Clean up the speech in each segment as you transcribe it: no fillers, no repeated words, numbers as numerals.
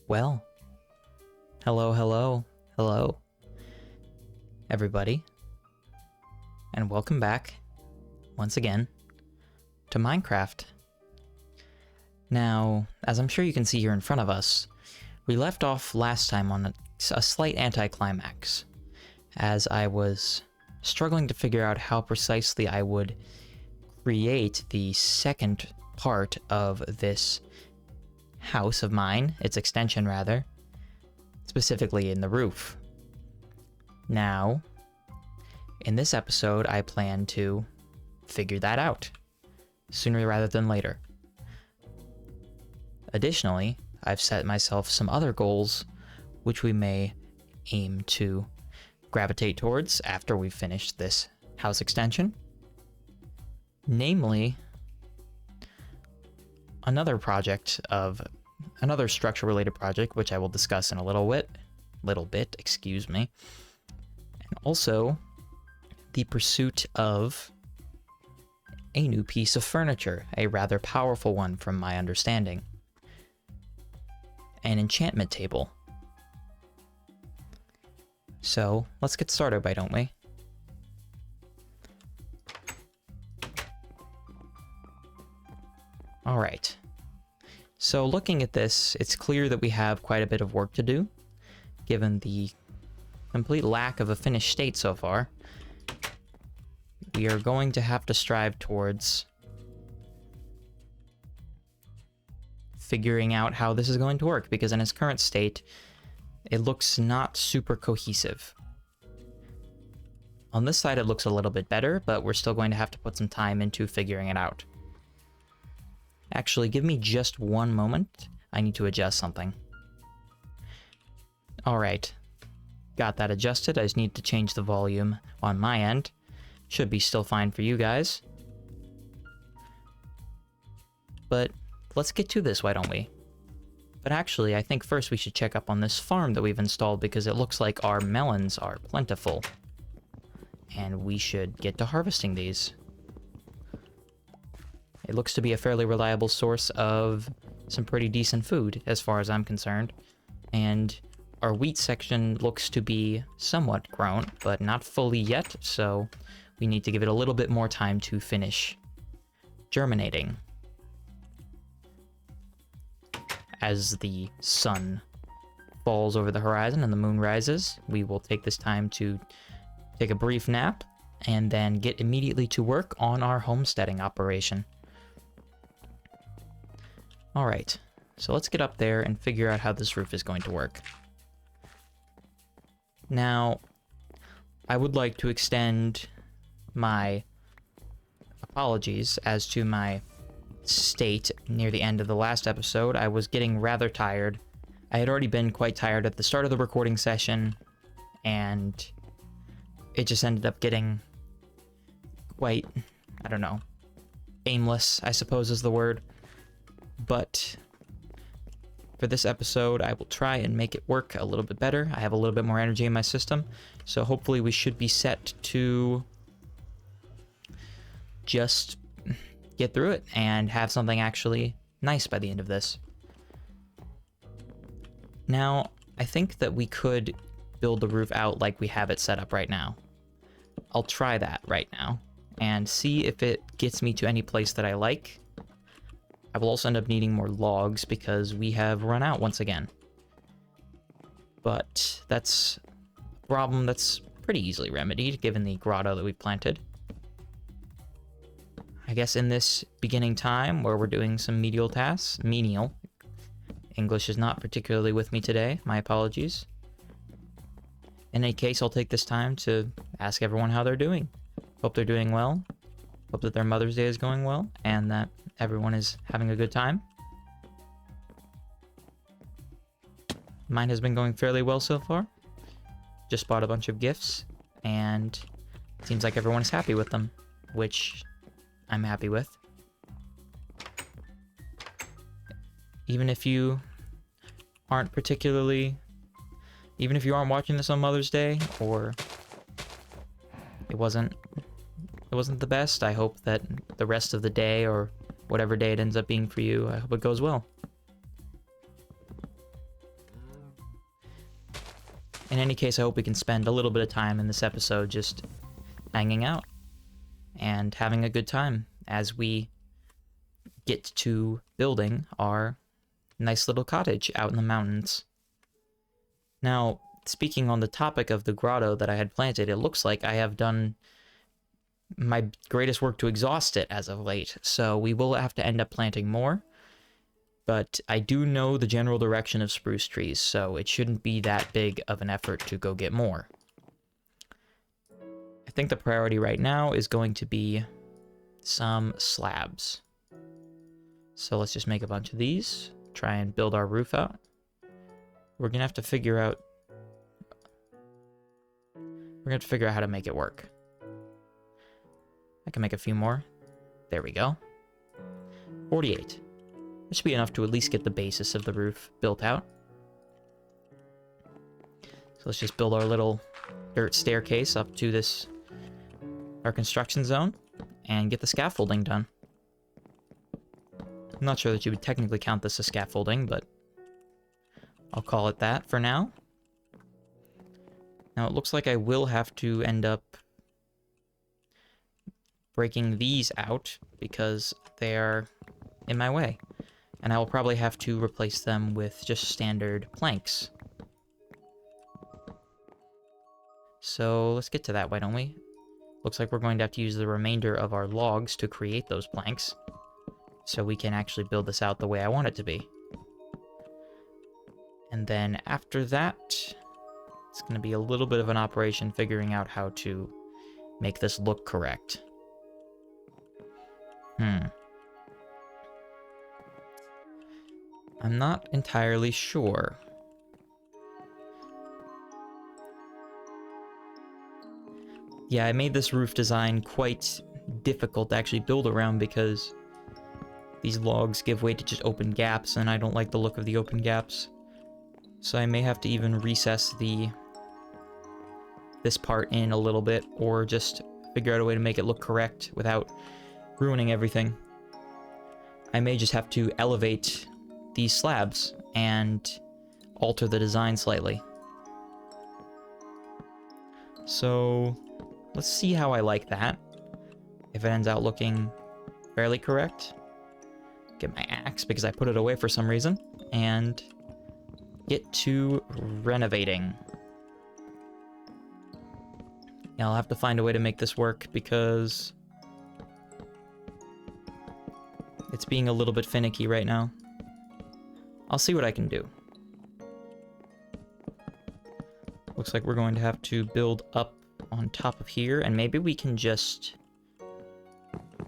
Well, hello, everybody, and welcome back, once again, to Minecraft. Now, as I'm sure you can see here in front of us, we left off last time on a slight anticlimax, as I was struggling to figure out how precisely I would create the second part of this house of mine, its extension rather, specifically in the roof. Now, in this episode, I plan to figure that out, sooner rather than later. Additionally, I've set myself some other goals, which we may aim to gravitate towards after we've finished this house extension. Namely, another structure-related project, which I will discuss in a little bit, and also the pursuit of a new piece of furniture, a rather powerful one from my understanding. An enchantment table. So, let's get started, why don't we? Alright. So looking at this, it's clear that we have quite a bit of work to do, given the complete lack of a finished state so far. We are going to have to strive towards figuring out how this is going to work, because in its current state, it looks not super cohesive. On this side, it looks a little bit better, but we're still going to have to put some time into figuring it out. Actually, give me just one moment. I need to adjust something. Alright. Got that adjusted. I just need to change the volume on my end. Should be still fine for you guys. But let's get to this, why don't we? But actually, I think first we should check up on this farm that we've installed, because it looks like our melons are plentiful. And we should get to harvesting these. It looks to be a fairly reliable source of some pretty decent food, as far as I'm concerned. And our wheat section looks to be somewhat grown, but not fully yet, so we need to give it a little bit more time to finish germinating. As the sun falls over the horizon and the moon rises, we will take this time to take a brief nap, and then get immediately to work on our homesteading operation. Alright, so let's get up there and figure out how this roof is going to work. Now, I would like to extend my apologies as to my state near the end of the last episode. I was getting rather tired. I had already been quite tired at the start of the recording session, and it just ended up getting quite, I don't know, aimless, I suppose is the word. But for this episode, I will try and make it work a little bit better. I have a little bit more energy in my system, so hopefully we should be set to just get through it and have something actually nice by the end of this. Now, I think that we could build the roof out like we have it set up right now. I'll try that right now and see if it gets me to any place that I like. I will also end up needing more logs because we have run out once again. But that's a problem that's pretty easily remedied given the grotto that we planted. I guess in this beginning time where we're doing some menial tasks, English is not particularly with me today, my apologies. In any case, I'll take this time to ask everyone how they're doing. Hope they're doing well. Hope that their Mother's Day is going well, and that everyone is having a good time. Mine has been going fairly well so far. Just bought a bunch of gifts, and it seems like everyone is happy with them, which I'm happy with. Even if you aren't watching this on Mother's Day, or it wasn't the best, I hope that the rest of the day, or whatever day it ends up being for you, I hope it goes well. in any case, I hope we can spend a little bit of time in this episode just hanging out and having a good time as we get to building our nice little cottage out in the mountains. Now, speaking on the topic of the grotto that I had planted, it looks like I have done my greatest work to exhaust it as of late, so we will have to end up planting more. But I do know the general direction of spruce trees, so it shouldn't be that big of an effort to go get more. I think the priority right now is going to be some slabs. So let's just make a bunch of these, try and build our roof out. We're gonna have to figure out how to make it work. I can make a few more. There we go. 48. That should be enough to at least get the basis of the roof built out. So let's just build our little dirt staircase up to our construction zone, and get the scaffolding done. I'm not sure that you would technically count this as scaffolding, but I'll call it that for now. Now it looks like I will have to end up breaking these out because they are in my way. And I will probably have to replace them with just standard planks. So let's get to that, why don't we? Looks like we're going to have to use the remainder of our logs to create those planks, so we can actually build this out the way I want it to be. And then after that, it's going to be a little bit of an operation figuring out how to make this look correct. I'm not entirely sure. Yeah, I made this roof design quite difficult to actually build around because these logs give way to just open gaps, and I don't like the look of the open gaps. So I may have to even recess this part in a little bit, or just figure out a way to make it look correct without ruining everything. I may just have to elevate these slabs and alter the design slightly. So let's see how I like that. If it ends out looking fairly correct, get my axe because I put it away for some reason, and get to renovating. Yeah, I'll have to find a way to make this work because it's being a little bit finicky right now. I'll see what I can do. Looks like we're going to have to build up on top of here, and maybe we can just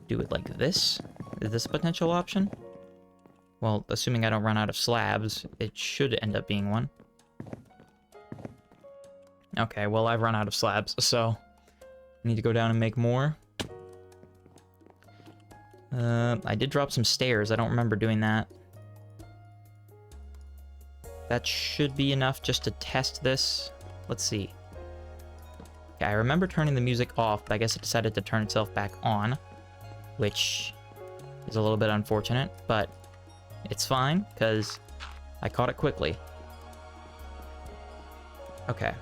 do it like this. Is this a potential option? Well, assuming I don't run out of slabs, it should end up being one. Okay, well, I've run out of slabs, so I need to go down and make more. I did drop some stairs. I don't remember doing that. That should be enough just to test this. Let's see. Okay, I remember turning the music off, but I guess it decided to turn itself back on, which is a little bit unfortunate, but it's fine, because I caught it quickly. Okay.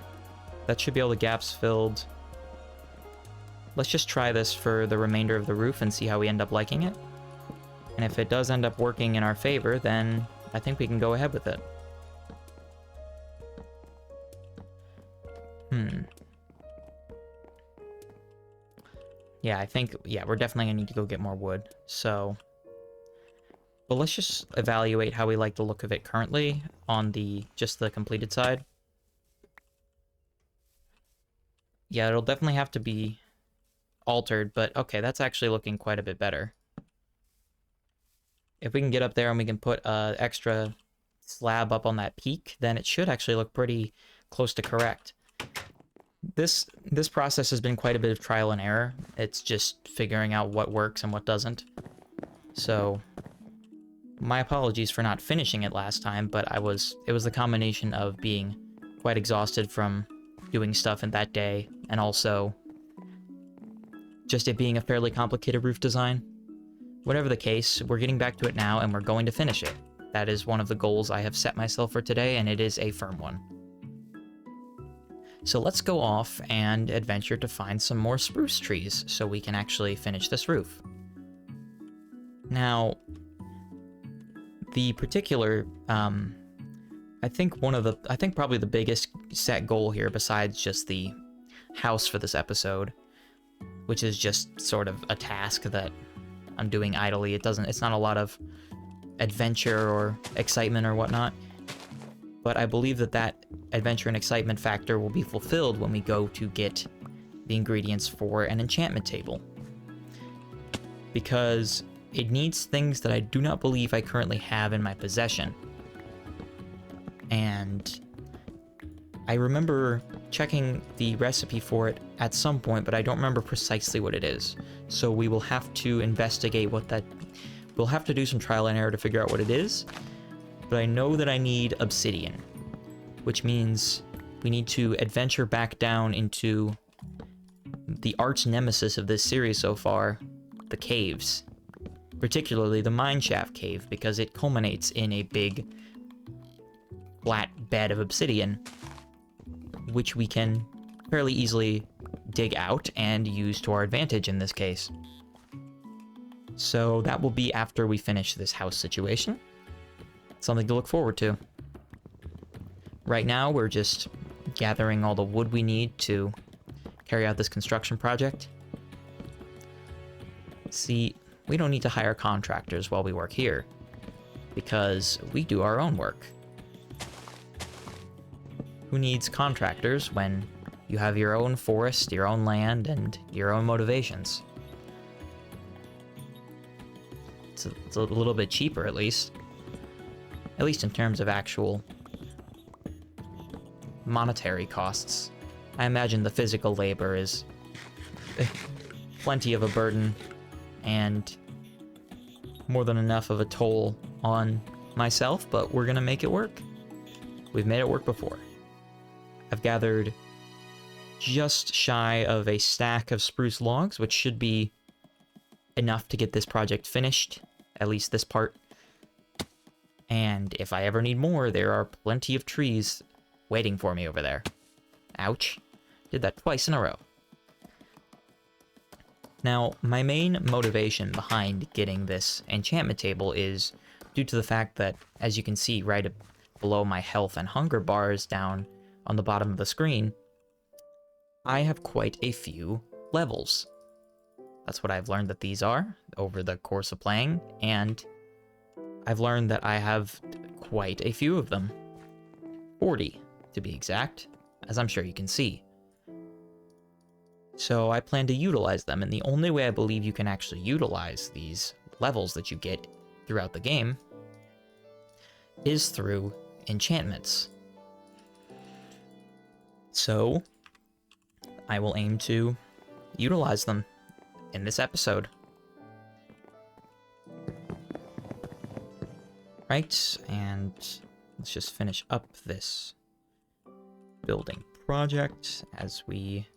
That should be all the gaps filled. Let's just try this for the remainder of the roof and see how we end up liking it. And if it does end up working in our favor, then I think we can go ahead with it. Yeah, I think, we're definitely gonna need to go get more wood, so... But let's just evaluate how we like the look of it currently on just the completed side. Yeah, it'll definitely have to be altered, but okay, that's actually looking quite a bit better. If we can get up there and we can put an extra slab up on that peak, then it should actually look pretty close to correct. This process has been quite a bit of trial and error. It's just figuring out what works and what doesn't. So, my apologies for not finishing it last time, but it was the combination of being quite exhausted from doing stuff in that day, and also just it being a fairly complicated roof design. Whatever the case, we're getting back to it now, and we're going to finish it. That is one of the goals I have set myself for today, and it is a firm one. So let's go off and adventure to find some more spruce trees so we can actually finish this roof. Now, the particular, I think probably the biggest set goal here, besides just the house for this episode, which is just sort of a task that I'm doing idly. It's not a lot of adventure or excitement or whatnot. But I believe that adventure and excitement factor will be fulfilled when we go to get the ingredients for an enchantment table. Because it needs things that I do not believe I currently have in my possession. And I remember checking the recipe for it at some point, but I don't remember precisely what it is. So we will have to investigate we'll have to do some trial and error to figure out what it is. But I know that I need obsidian, which means we need to adventure back down into the arch nemesis of this series so far, the caves. Particularly the mineshaft cave, because it culminates in a big flat bed of obsidian, which we can fairly easily dig out and use to our advantage in this case. So that will be after we finish this house situation. Something to look forward to. Right now, we're just gathering all the wood we need to carry out this construction project. See, we don't need to hire contractors while we work here, because we do our own work. Who needs contractors when you have your own forest, your own land, and your own motivations? It's a little bit cheaper, at least in terms of actual monetary costs. I imagine the physical labor is plenty of a burden and more than enough of a toll on myself, but we're gonna make it work. We've made it work before. I've gathered just shy of a stack of spruce logs, which should be enough to get this project finished, at least this part. And if I ever need more, there are plenty of trees waiting for me over there. Ouch. Did that twice in a row. Now, my main motivation behind getting this enchantment table is due to the fact that, as you can see right below my health and hunger bars down on the bottom of the screen, I have quite a few levels. That's what I've learned that these are over the course of playing, and I've learned that I have quite a few of them. 40, to be exact, as I'm sure you can see. So I plan to utilize them, and the only way I believe you can actually utilize these levels that you get throughout the game is through enchantments. So I will aim to utilize them in this episode. Right, and let's just finish up this building project as we...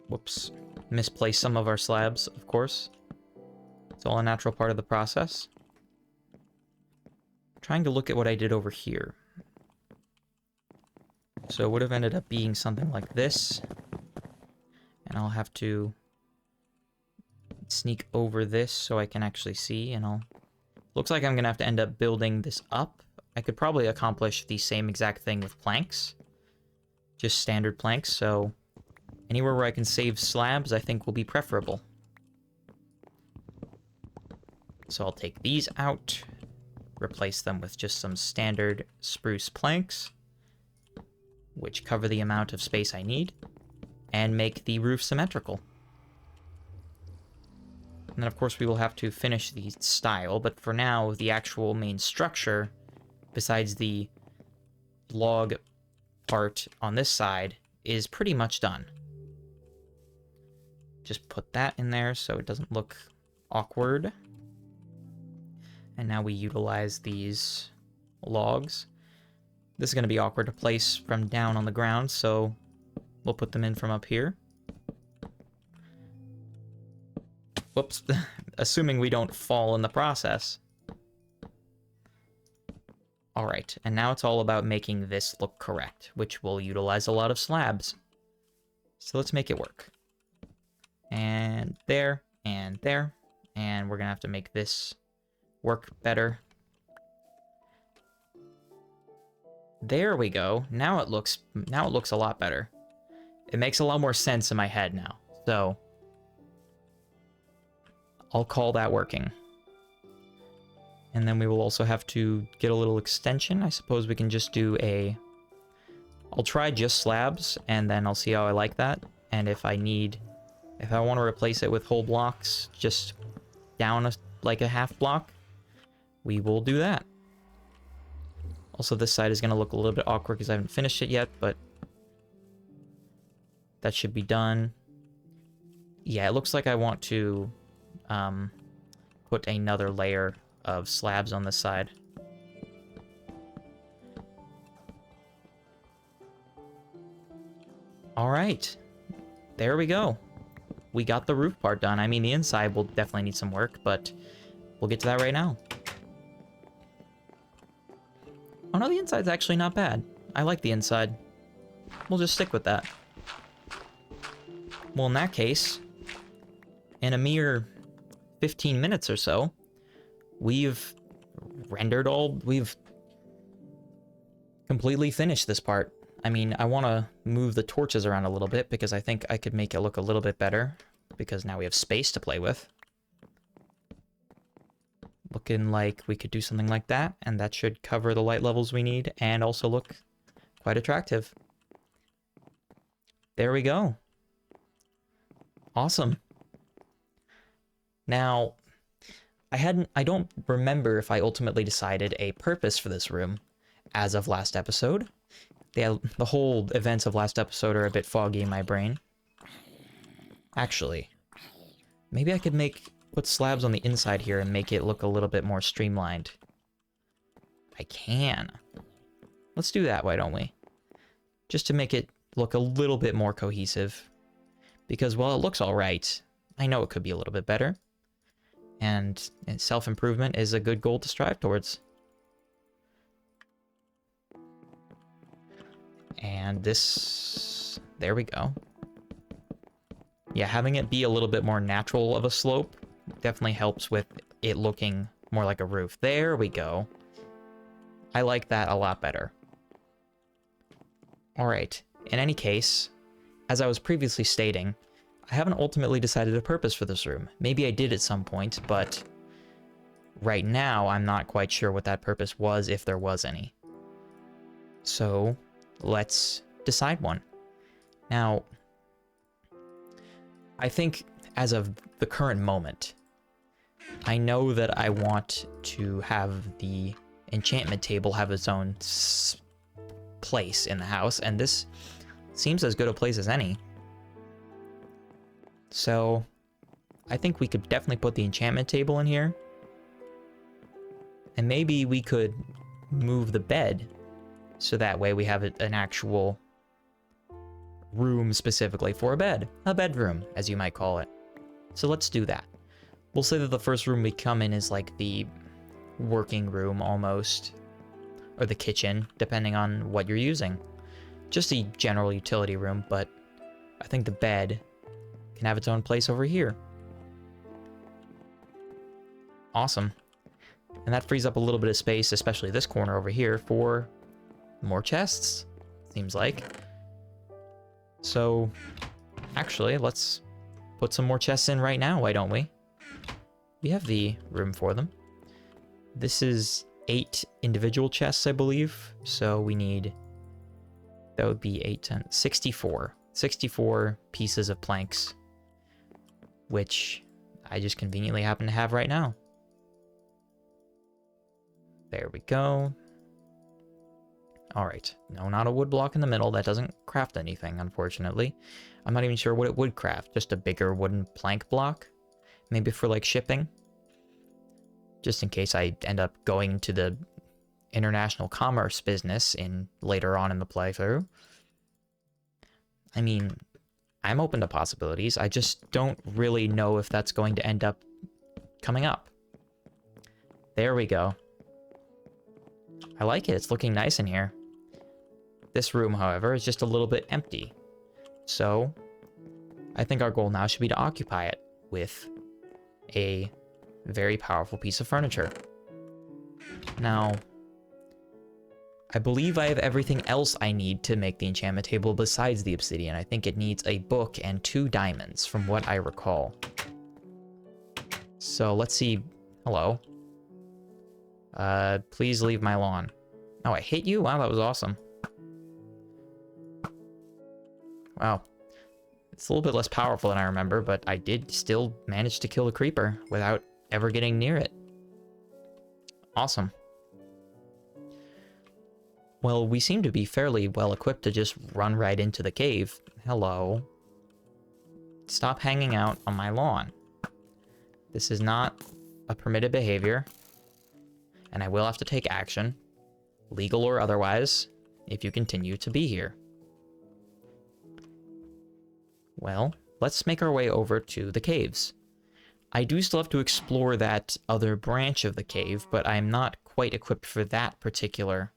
Whoops. Misplace some of our slabs, of course. It's all a natural part of the process. I'm trying to look at what I did over here. So it would have ended up being something like this. And I'll have to sneak over this so I can actually see, and I'll... Looks like I'm gonna have to end up building this up. I could probably accomplish the same exact thing with planks. Just standard planks, so anywhere where I can save slabs, I think will be preferable. So I'll take these out, replace them with just some standard spruce planks, which cover the amount of space I need, and make the roof symmetrical. And then, of course, we will have to finish the style, but for now, the actual main structure, besides the log part on this side, is pretty much done. Just put that in there so it doesn't look awkward. And now we utilize these logs. This is going to be awkward to place from down on the ground, so we'll put them in from up here. Whoops. Assuming we don't fall in the process. Alright, and now it's all about making this look correct, which will utilize a lot of slabs. So let's make it work. And there, and there. And we're gonna have to make this work better. There we go. Now it looks a lot better. It makes a lot more sense in my head now. So I'll call that working. And then we will also have to get a little extension. I suppose we can just do a... I'll try just slabs, and then I'll see how I like that. And if I want to replace it with whole blocks, just down like a half block, we will do that. Also, this side is going to look a little bit awkward because I haven't finished it yet, but that should be done. Yeah, it looks like I want to put another layer of slabs on this side. All right, there we go. We got the roof part done. I mean, the inside will definitely need some work, but we'll get to that right now. Oh no, the inside's actually not bad. I like the inside. We'll just stick with that. Well, in that case, in a mere 15 minutes or so, we've completely finished this part. I mean, I want to move the torches around a little bit because I think I could make it look a little bit better because now we have space to play with. Looking like we could do something like that, and that should cover the light levels we need and also look quite attractive. There we go. Awesome. Now, I don't remember if I ultimately decided a purpose for this room as of last episode. The whole events of last episode are a bit foggy in my brain. Actually, maybe I could put slabs on the inside here and make it look a little bit more streamlined. I can. Let's do that, why don't we? Just to make it look a little bit more cohesive. Because while it looks alright, I know it could be a little bit better. And self-improvement is a good goal to strive towards. And this... there we go. Yeah, having it be a little bit more natural of a slope definitely helps with it looking more like a roof. There we go. I like that a lot better. Alright, in any case, as I was previously stating, I haven't ultimately decided a purpose for this room. Maybe I did at some point, but right now I'm not quite sure what that purpose was, if there was any. So, let's decide one. Now, I think as of the current moment, I know that I want to have the enchantment table have its own place in the house, and this seems as good a place as any. So, I think we could definitely put the enchantment table in here. And maybe we could move the bed, so that way we have an actual room specifically for a bed. A bedroom, as you might call it. So let's do that. We'll say that the first room we come in is like the working room almost. Or the kitchen, depending on what you're using. Just a general utility room, but I think the bed can have its own place over here. Awesome. And that frees up a little bit of space, especially this corner over here, for more chests, seems like. So, actually, let's put some more chests in right now, why don't we? We have the room for them. This is 8 individual chests, I believe. So we need... that would be 8, 10, 64. 64 pieces of planks, which I just conveniently happen to have right now. There we go. Alright, no, not a wood block in the middle. That doesn't craft anything, unfortunately. I'm not even sure what it would craft. Just a bigger wooden plank block? Maybe for, like, shipping? Just in case I end up going to the international commerce business later on in the playthrough. I mean, I'm open to possibilities. I just don't really know if that's going to end up coming up. There we go. I like it. It's looking nice in here. This room, however, is just a little bit empty. So, I think our goal now should be to occupy it with a very powerful piece of furniture. Now, I believe I have everything else I need to make the enchantment table besides the obsidian. I think it needs a book and 2 diamonds, from what I recall. So, let's see. Hello. Please leave my lawn. Oh, I hit you? Wow, that was awesome. Wow. It's a little bit less powerful than I remember, but I did still manage to kill the creeper without ever getting near it. Awesome. Well, we seem to be fairly well equipped to just run right into the cave. Hello. Stop hanging out on my lawn. This is not a permitted behavior, and I will have to take action, legal or otherwise, if you continue to be here. Well, let's make our way over to the caves. I do still have to explore that other branch of the cave, but I'm not quite equipped for that particular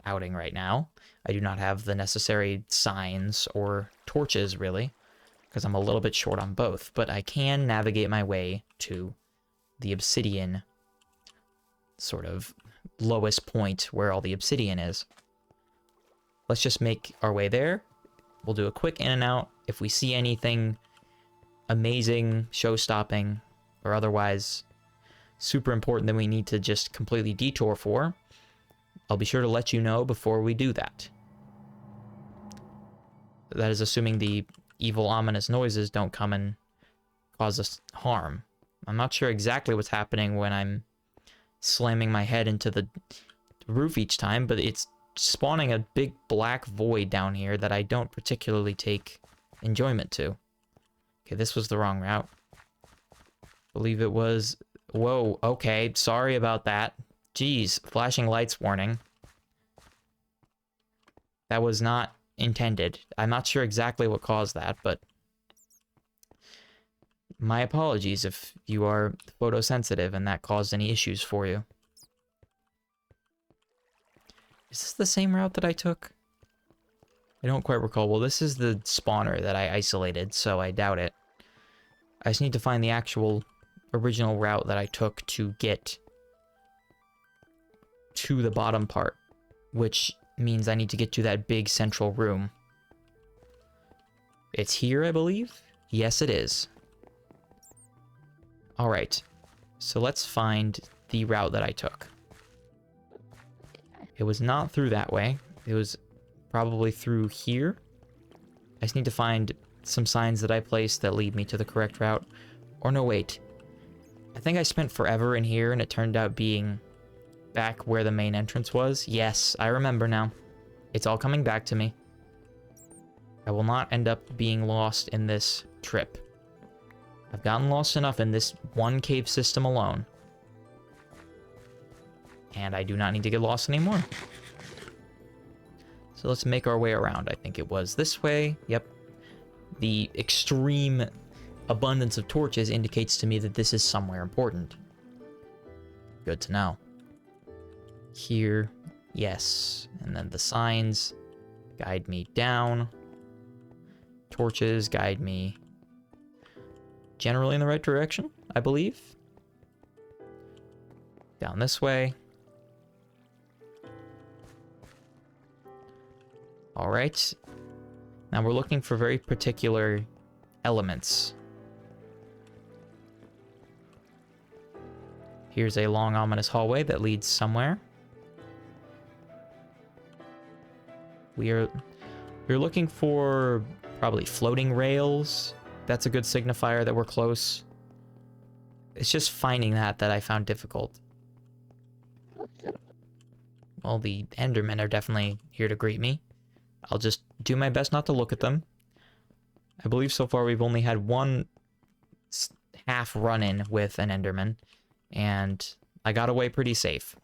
outing right now. I do not have the necessary signs or torches, really, because I'm a little bit short on both, but I can navigate my way to the obsidian sort of lowest point where all the obsidian is. Let's just make our way there. We'll do a quick in and out. If we see anything amazing, show-stopping, or otherwise super important that we need to just completely detour for, I'll be sure to let you know before we do that. That is assuming the evil, ominous noises don't come and cause us harm. I'm not sure exactly what's happening when I'm slamming my head into the roof each time, but it's spawning a big black void down here that I don't particularly take enjoyment to. Okay, this was the wrong route. Believe it was... Whoa, okay, sorry about that. Jeez, flashing lights warning. That was not intended. I'm not sure exactly what caused that, but... my apologies if you are photosensitive and that caused any issues for you. Is this the same route that I took? I don't quite recall. Well, this is the spawner that I isolated, so I doubt it. I just need to find the actual original route that I took to get to the bottom part, which means I need to get to that big central room. It's here, I believe? Yes, it is. Alright, so let's find the route that I took. It was not through that way. It was probably through here. I just need to find some signs that I placed that lead me to the correct route. Or no, wait. I think I spent forever in here and it turned out being back where the main entrance was. Yes, I remember now. It's all coming back to me. I will not end up being lost in this trip. I've gotten lost enough in this one cave system alone. And I do not need to get lost anymore. So let's make our way around. I think it was this way. Yep. The extreme abundance of torches indicates to me that this is somewhere important. Good to know. Here, yes. And then the signs guide me down. Torches guide me generally in the right direction, I believe. Down this way. Alright. Now we're looking for very particular elements. Here's a long, ominous hallway that leads somewhere. We're looking for probably floating rails. That's a good signifier that we're close. It's just finding that I found difficult. Well, the Endermen are definitely here to greet me. I'll just do my best not to look at them. I believe so far we've only had one half run-in with an Enderman, and I got away pretty safe.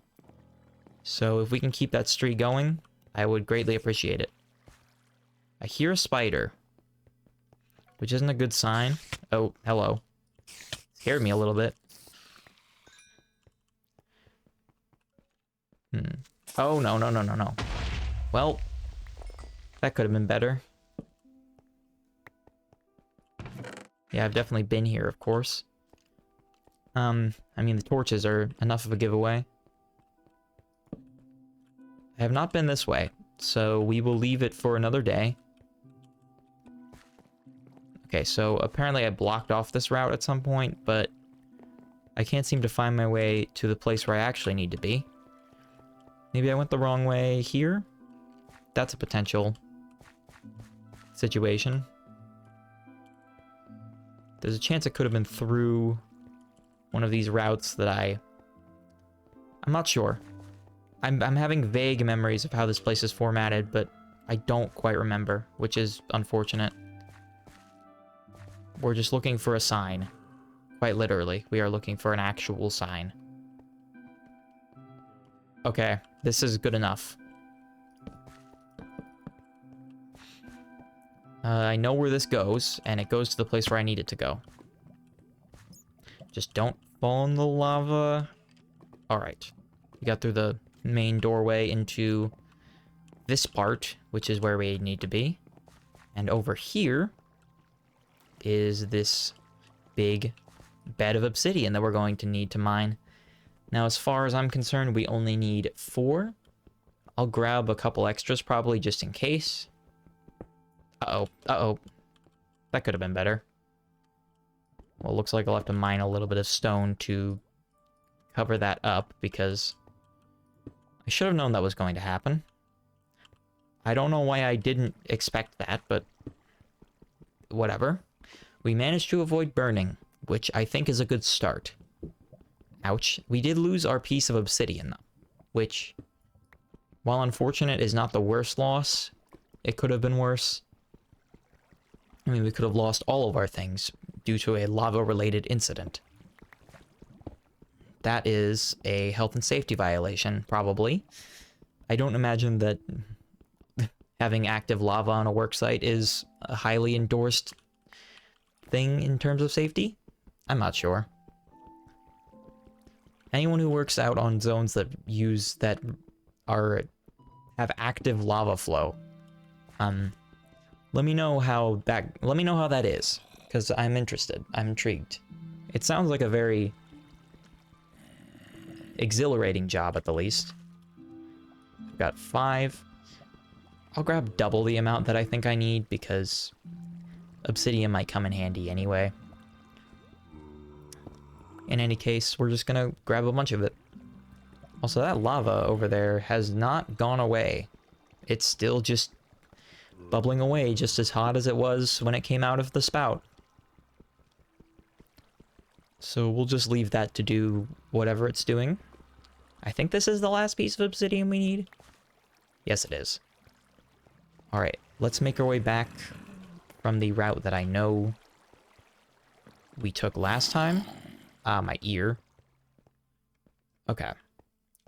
So if we can keep that streak going, I would greatly appreciate it. I hear a spider, which isn't a good sign. Oh, hello. Scared me a little bit. Oh, no, no, no, no, no. Well, that could have been better. Yeah, I've definitely been here, of course. I mean, the torches are enough of a giveaway. I have not been this way, so we will leave it for another day. Okay, so apparently I blocked off this route at some point, but I can't seem to find my way to the place where I actually need to be. Maybe I went the wrong way here? That's a potential situation. There's a chance it could have been through one of these routes that I'm not sure. I'm having vague memories of how this place is formatted, but I don't quite remember, which is unfortunate. We're just looking for a sign. Quite literally, we are looking for an actual sign. Okay, this is good enough. I know where this goes, and it goes to the place where I need it to go. Just don't fall in the lava. Alright. We got through the main doorway into this part, which is where we need to be. And over here is this big bed of obsidian that we're going to need to mine. Now, as far as I'm concerned, we only need 4. I'll grab a couple extras probably just in case. Uh-oh. Uh-oh. That could have been better. Well, it looks like I'll have to mine a little bit of stone to cover that up, because I should have known that was going to happen. I don't know why I didn't expect that, but whatever. We managed to avoid burning, which I think is a good start. Ouch. We did lose our piece of obsidian, though, which, while unfortunate, is not the worst loss. It could have been worse. I mean, we could have lost all of our things due to a lava-related incident. That is a health and safety violation, probably. I don't imagine that having active lava on a worksite is a highly endorsed thing in terms of safety. I'm not sure. Anyone who works out on zones that have active lava flow, let me know how that is, because I'm interested. I'm intrigued. It sounds like a very exhilarating job, at the least. I've got 5. I'll grab double the amount that I think I need, because obsidian might come in handy anyway. In any case, we're just gonna grab a bunch of it. Also, that lava over there has not gone away. It's still just bubbling away, just as hot as it was when it came out of the spout. So we'll just leave that to do whatever it's doing. I think this is the last piece of obsidian we need. Yes, it is. Alright, let's make our way back from the route that I know we took last time. My ear. Okay.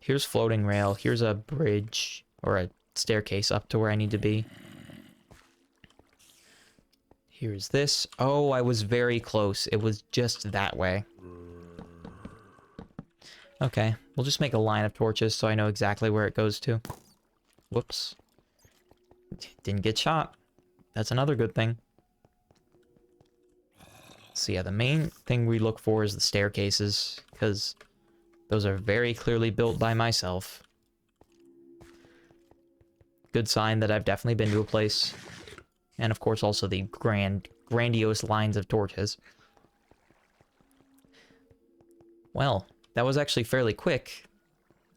Here's floating rail. Here's a bridge, or a staircase up to where I need to be. Here's this. Oh, I was very close. It was just that way. Okay, we'll just make a line of torches so I know exactly where it goes to. Whoops. Didn't get shot. That's another good thing. So yeah, the main thing we look for is the staircases, because those are very clearly built by myself. Good sign that I've definitely been to a place. And of course also the grandiose lines of torches. Well, that was actually fairly quick,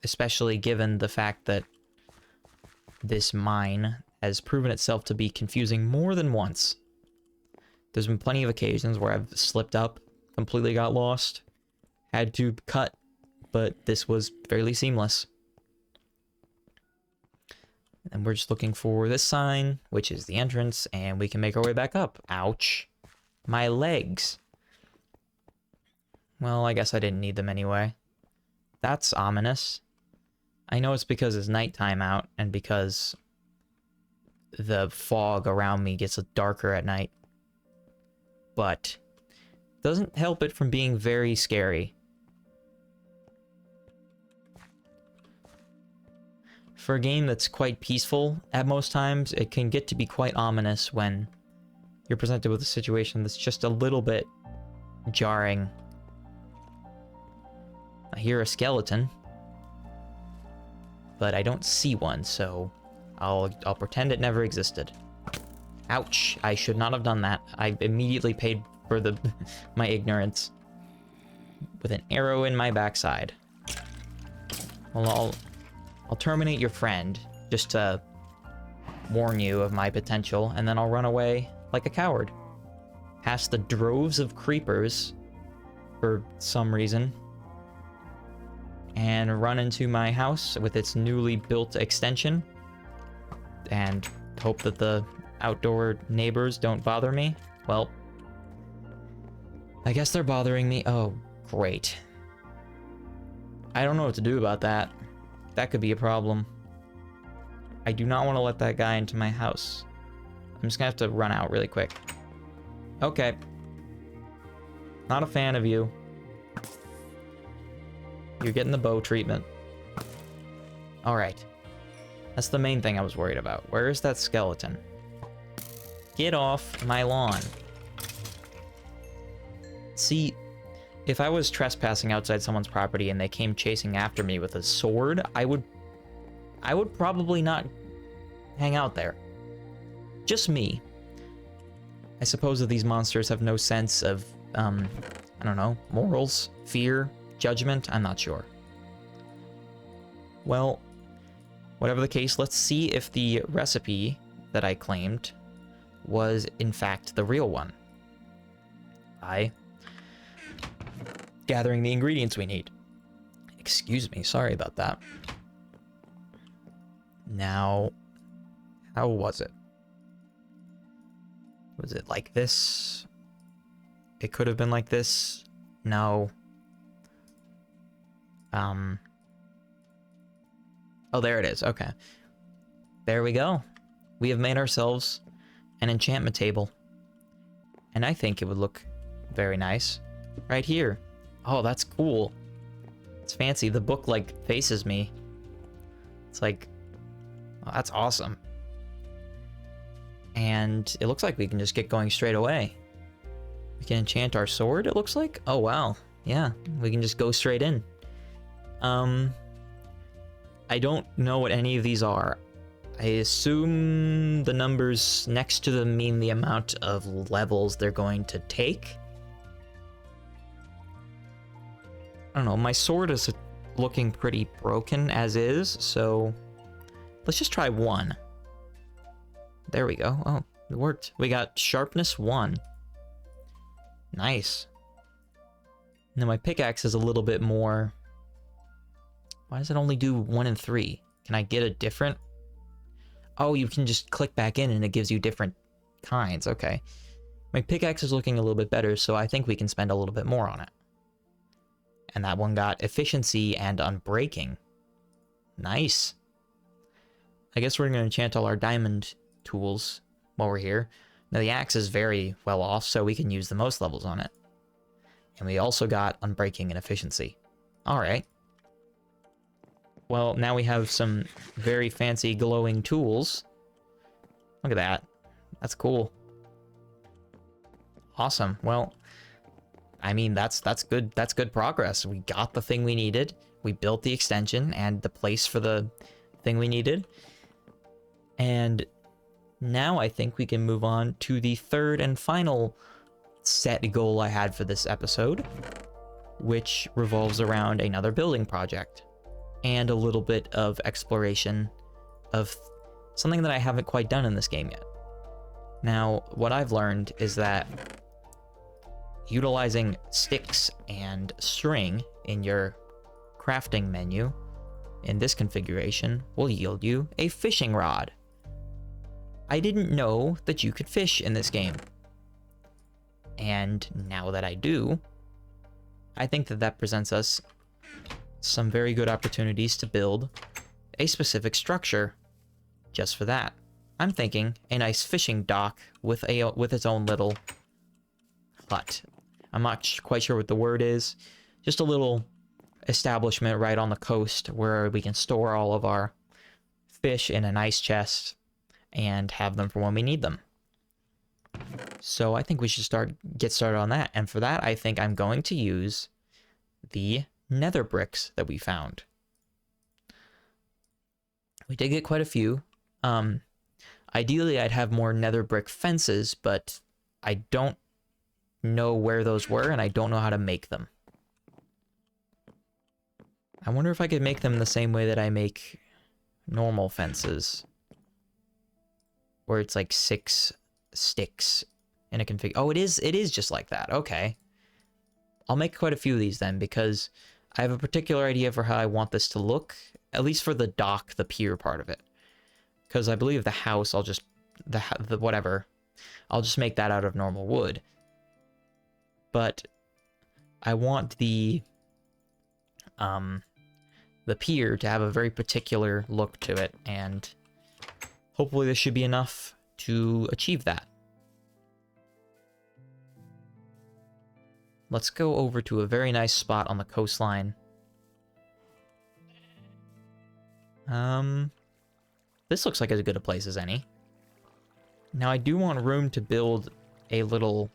especially given the fact that this mine has proven itself to be confusing more than once. There's been plenty of occasions where I've slipped up, completely got lost, had to cut, but this was fairly seamless. And we're just looking for this sign, which is the entrance, and we can make our way back up. Ouch. My legs. Well, I guess I didn't need them anyway. That's ominous. I know it's because it's nighttime out, and because the fog around me gets darker at night. But doesn't help it from being very scary. For a game that's quite peaceful at most times, it can get to be quite ominous when you're presented with a situation that's just a little bit jarring. I hear a skeleton, but I don't see one, so I'll pretend it never existed. Ouch, I should not have done that. I immediately paid for my ignorance with an arrow in my backside. Well, I'll terminate your friend just to warn you of my potential, and then I'll run away like a coward. Past the droves of creepers for some reason, and run into my house with its newly built extension, and hope that the outdoor neighbors don't bother me. Well, I guess they're bothering me. Oh, great. I don't know what to do about that. That could be a problem. I do not want to let that guy into my house. I'm just gonna have to run out really quick. Okay. Not a fan of you. You're getting the bow treatment. Alright. That's the main thing I was worried about. Where is that skeleton? Get off my lawn. See, if I was trespassing outside someone's property and they came chasing after me with a sword, I would probably not hang out there. Just me. I suppose that these monsters have no sense of, I don't know, morals, fear, judgment, I'm not sure. Well, whatever the case, let's see if the recipe that I claimed was in fact the real one. By gathering the ingredients we need. Excuse me, sorry about that. Now, how was it? Was it like this? It could have been like this. No. Oh, there it is. Okay. There we go. We have made ourselves an enchantment table. And I think it would look very nice right here. Oh, that's cool. It's fancy. The book, like, faces me. It's like, oh, that's awesome. And it looks like we can just get going straight away. We can enchant our sword, it looks like. Oh, wow. Yeah, we can just go straight in. I don't know what any of these are. I assume the numbers next to them mean the amount of levels they're going to take. I don't know, my sword is looking pretty broken as is, so let's just try 1. There we go. Oh, it worked. We got sharpness 1. Nice. Now my pickaxe is a little bit more... Why does it only do 1 and 3? Can I get a different... Oh, you can just click back in and it gives you different kinds. Okay. My pickaxe is looking a little bit better, so I think we can spend a little bit more on it. And that one got efficiency and unbreaking. Nice. I guess we're going to enchant all our diamond tools while we're here. Now the axe is very well off, so we can use the most levels on it. And we also got unbreaking and efficiency. Alright. Well, now we have some very fancy glowing tools. Look at that. That's cool. Awesome. Well, I mean, that's good. That's good progress. We got the thing we needed. We built the extension and the place for the thing we needed. And now I think we can move on to the third and final set goal I had for this episode, which revolves around another building project and a little bit of exploration of something that I haven't quite done in this game yet. Now, what I've learned is that utilizing sticks and string in your crafting menu in this configuration will yield you a fishing rod. I didn't know that you could fish in this game. And now that I do, I think that that presents us some very good opportunities to build a specific structure just for that. I'm thinking a nice fishing dock with its own little hut. I'm not quite sure what the word is. Just a little establishment right on the coast where we can store all of our fish in an ice chest and have them for when we need them. So I think we should get started on that. And for that, I think I'm going to use the nether bricks that we found. We did get quite a few. Ideally, I'd have more nether brick fences, but I don't know where those were, and I don't know how to make them. I wonder if I could make them the same way that I make normal fences. Where it's like 6 sticks in a config. Oh, it is just like that. Okay. I'll make quite a few of these then, because I have a particular idea for how I want this to look, at least for the dock, the pier part of it. Because I believe the house, I'll just, whatever, I'll just make that out of normal wood. But I want the pier to have a very particular look to it, and hopefully this should be enough to achieve that. Let's go over to a very nice spot on the coastline. This looks like as good a place as any. Now I do want room to build a little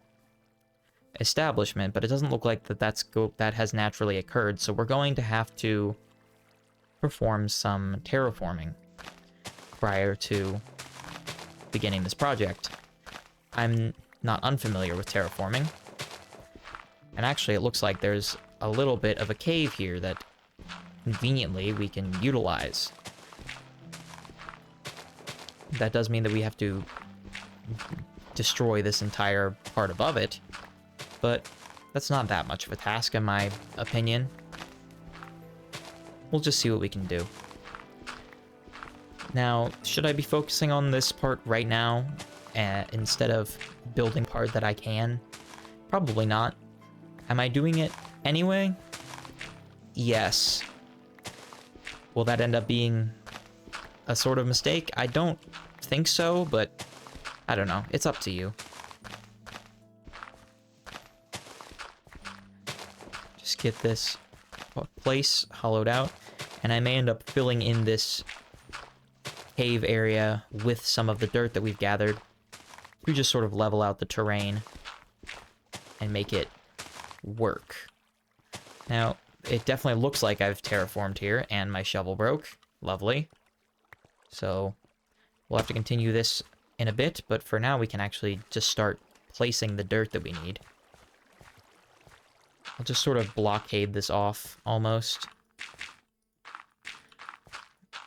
establishment, but it doesn't look like that has naturally occurred, so we're going to have to perform some terraforming prior to beginning this project. I'm not unfamiliar with terraforming. And actually, it looks like there's a little bit of a cave here that conveniently we can utilize. That does mean that we have to destroy this entire part above it, but that's not that much of a task in my opinion. We'll just see what we can do. Now, should I be focusing on this part right now instead of building part that I can? Probably not. Am I doing it anyway? Yes. Will that end up being a sort of mistake? I don't think so, but I don't know. It's up to you. Just get this place hollowed out, and I may end up filling in this cave area with some of the dirt that we've gathered to just sort of level out the terrain and make it work. Now, it definitely looks like I've terraformed here, and my shovel broke. Lovely. So, we'll have to continue this in a bit, but for now we can actually just start placing the dirt that we need. I'll just sort of blockade this off, almost.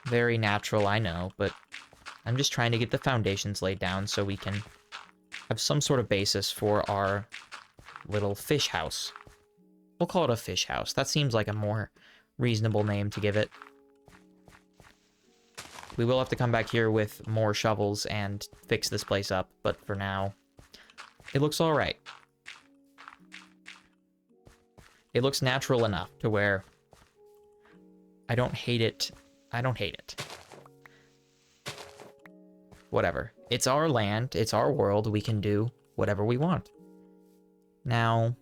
Very natural, I know, but I'm just trying to get the foundations laid down so we can have some sort of basis for our little fish house. We'll call it a fish house. That seems like a more reasonable name to give it. We will have to come back here with more shovels and fix this place up, but for now, it looks alright. It looks natural enough to where I don't hate it. I don't hate it. Whatever. It's our land, it's our world, we can do whatever we want. Now,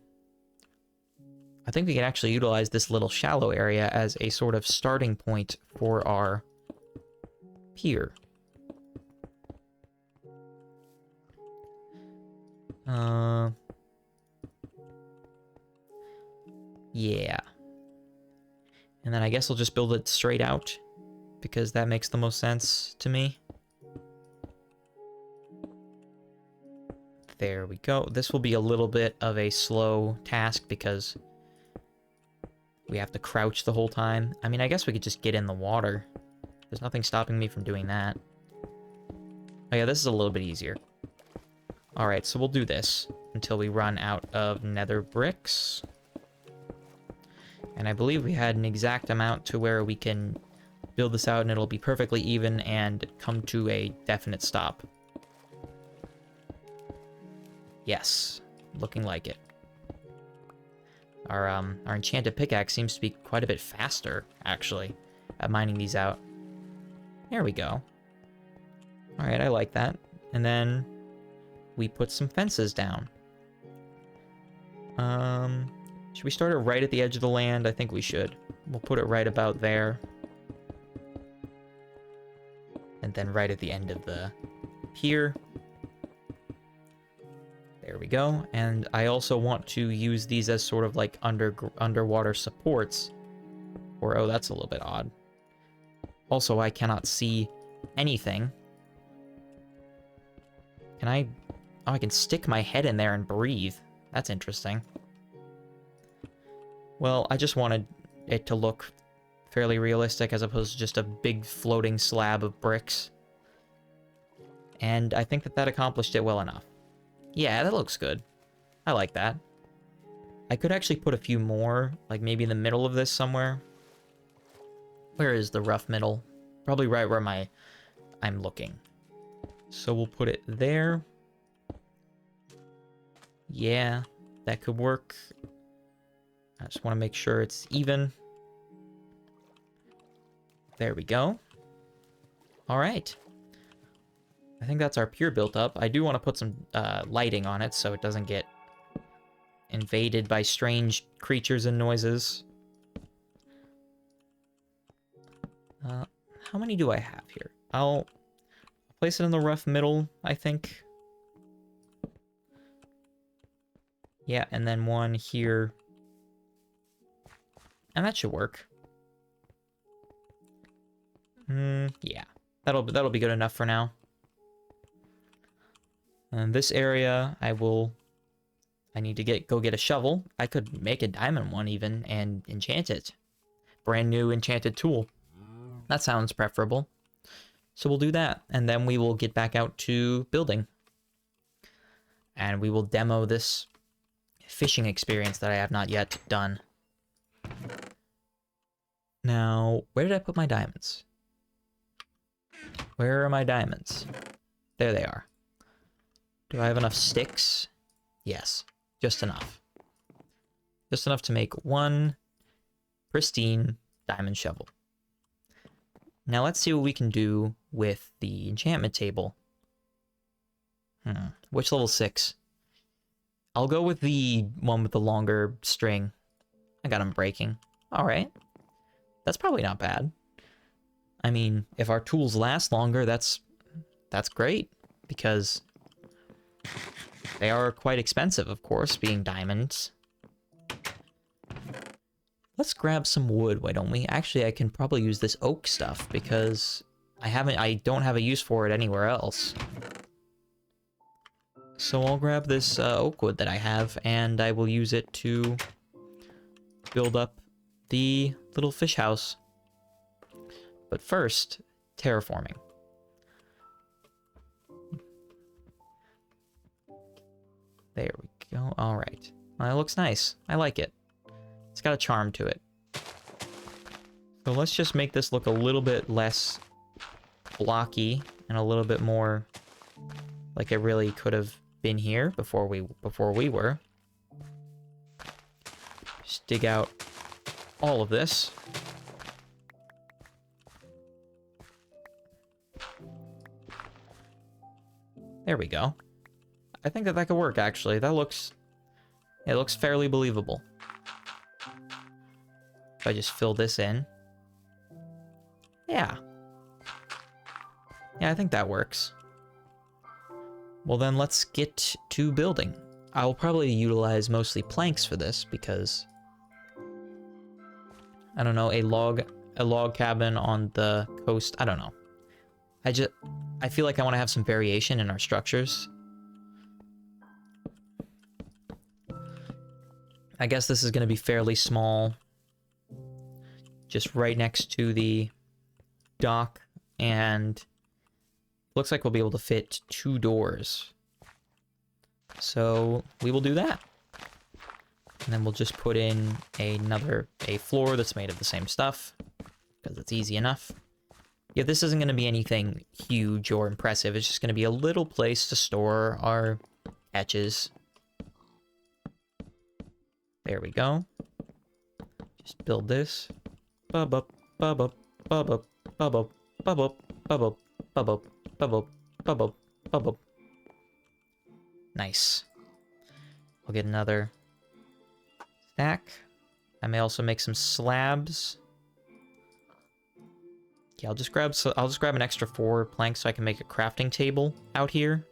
I think we can actually utilize this little shallow area as a sort of starting point for our pier. Yeah. And then I guess I'll just build it straight out, because that makes the most sense to me. There we go. This will be a little bit of a slow task because we have to crouch the whole time. I mean, I guess we could just get in the water. There's nothing stopping me from doing that. Oh yeah, this is a little bit easier. Alright, so we'll do this until we run out of nether bricks. And I believe we had an exact amount to where we can build this out and it'll be perfectly even and come to a definite stop. Yes, looking like it. Our enchanted pickaxe seems to be quite a bit faster, actually, at mining these out. There we go. Alright, I like that. And then we put some fences down. Should we start it right at the edge of the land? I think we should. We'll put it right about there. And then right at the end of the pier. There we go. And I also want to use these as sort of like underwater supports. Or, oh, that's a little bit odd. Also, I cannot see anything. Can I... Oh, I can stick my head in there and breathe. That's interesting. Well, I just wanted it to look fairly realistic as opposed to just a big floating slab of bricks. And I think that that accomplished it well enough. Yeah, that looks good. I like that. I could actually put a few more, like maybe in the middle of this somewhere. Where is the rough middle? Probably right where I'm looking. So we'll put it there. Yeah, that could work. I just want to make sure it's even. There we go. All right. I think that's our pier built up. I do want to put some lighting on it so it doesn't get invaded by strange creatures and noises. How many do I have here? I'll place it in the rough middle, I think. Yeah, and then one here. And that should work. Yeah. That'll be good enough for now. And this area, I need to go get a shovel. I could make a diamond one even and enchant it. Brand new enchanted tool. That sounds preferable. So we'll do that, and then we will get back out to building. And we will demo this fishing experience that I have not yet done. Now, where did I put my diamonds? Where are my diamonds? There they are. Do I have enough sticks? Yes, just enough. Just enough to make one pristine diamond shovel. Now let's see what we can do with the enchantment table. Which level 6? I'll go with the one with the longer string. I got him breaking. Alright. That's probably not bad. I mean, if our tools last longer, that's great. Because they are quite expensive, of course, being diamonds. Let's grab some wood, why don't we? Actually, I can probably use this oak stuff because I don't have a use for it anywhere else. So I'll grab this oak wood that I have, and I will use it to build up the little fish house. But first, terraforming. There we go. All right. Well, that looks nice. I like it. It's got a charm to it. So let's just make this look a little bit less blocky and a little bit more like it really could have been here before we were. Just dig out all of this. There we go. I think that could work, actually. It looks fairly believable. If I just fill this in. Yeah. Yeah, I think that works. Well then, let's get to building. I'll probably utilize mostly planks for this because, I don't know, a log cabin on the coast, I don't know. I feel like I want to have some variation in our structures. I guess this is going to be fairly small. Just right next to the dock, and looks like we'll be able to fit 2 doors. So we will do that. And then we'll just put in a floor that's made of the same stuff, because it's easy enough. Yeah, this isn't going to be anything huge or impressive. It's just going to be a little place to store our etches. There we go. Just build this. Bub up, bub up, bub up, bub up, bub up, bub up, bub up, bub up, bub up, bub up. Nice. I'll get another stack. I may also make some slabs. Yeah, I'll just grab an extra 4 planks so I can make a crafting table out here.